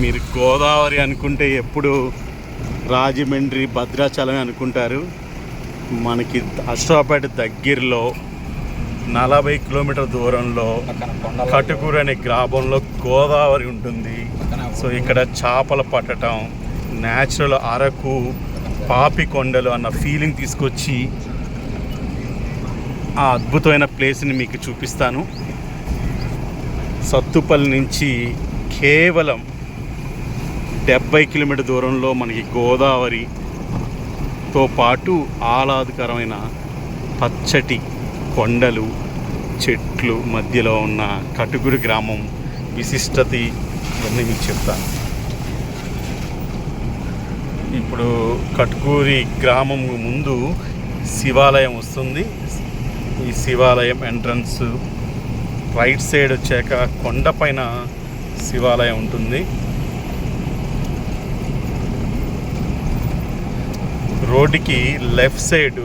మీరు గోదావరి అనుకుంటే ఎప్పుడు రాజమండ్రి భద్రాచలం అనుకుంటారు. మనకి అశ్వాపేట దగ్గరలో 40 కిలోమీటర్ దూరంలో కటుకూరు అనే గ్రామంలో గోదావరి ఉంటుంది. సో ఇక్కడ చేపలు పట్టడం, న్యాచురల్ అరకు పాపి కొండలు అన్న ఫీలింగ్ తీసుకొచ్చి ఆ అద్భుతమైన ప్లేస్ని మీకు చూపిస్తాను. సత్తుపల్లి నుంచి కేవలం 70 కిలోమీటర్ దూరంలో మనకి గోదావరితో పాటు ఆహ్లాదకరమైన పచ్చటి కొండలు, చెట్లు మధ్యలో ఉన్న కటుకూరు గ్రామం విశిష్టత ఇవన్నీ మీకు చెప్తాను. ఇప్పుడు కటుకూరి గ్రామం ముందు శివాలయం వస్తుంది. ఈ శివాలయం ఎంట్రన్స్ రైట్ సైడ్ వచ్చాక కొండపైన శివాలయం ఉంటుంది. రోడ్డుకి లెఫ్ట్ సైడ్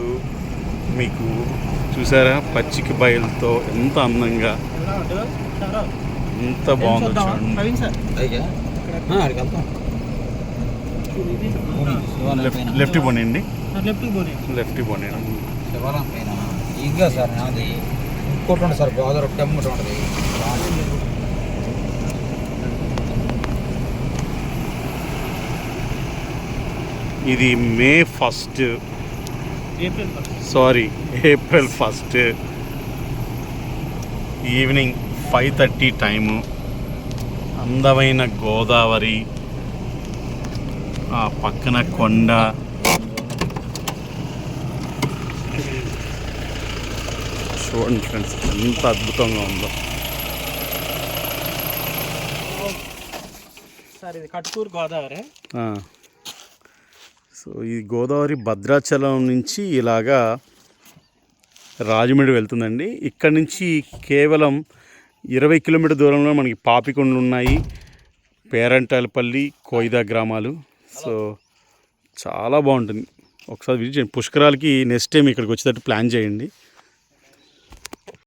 మీకు చూసారా పచ్చిక బయలుతో ఎంత అందంగా ఎంత బాగుందో చూడండి. లెఫ్ట్ పోనండి, లెఫ్ట్ పోనండి. ఇంకా సార్ నాది ఇంకోటి ఉంటుంది సార్, గోదావరి టెమ్మటి ఉంటుంది. ఇది మే 1 ఏప్రిల్ 1 ఈవినింగ్ 5:30 టైము. అందమైన గోదావరి, ఆ పక్కన కొండ, చూడండి ఫ్రెండ్స్ ఎంత అద్భుతంగా ఉందో. సార్ ఇది కటుకూరు గోదావరి. సో ఈ గోదావరి భద్రాచలం నుంచి ఇలాగా రాజమండ్రి వెళ్తుందండి. ఇక్కడ నుంచి కేవలం 20 కిలోమీటర్ దూరంలో మనకి పాపికొండలు ఉన్నాయి, పేరంటాలపల్లి, కోయిదా గ్రామాలు. సో చాలా బాగుంటుంది. ఒకసారి విజిట్ చేయండి. పుష్కరాలకి నెక్స్ట్ టైం ఇక్కడికి వచ్చేటట్టు ప్లాన్ చేయండి.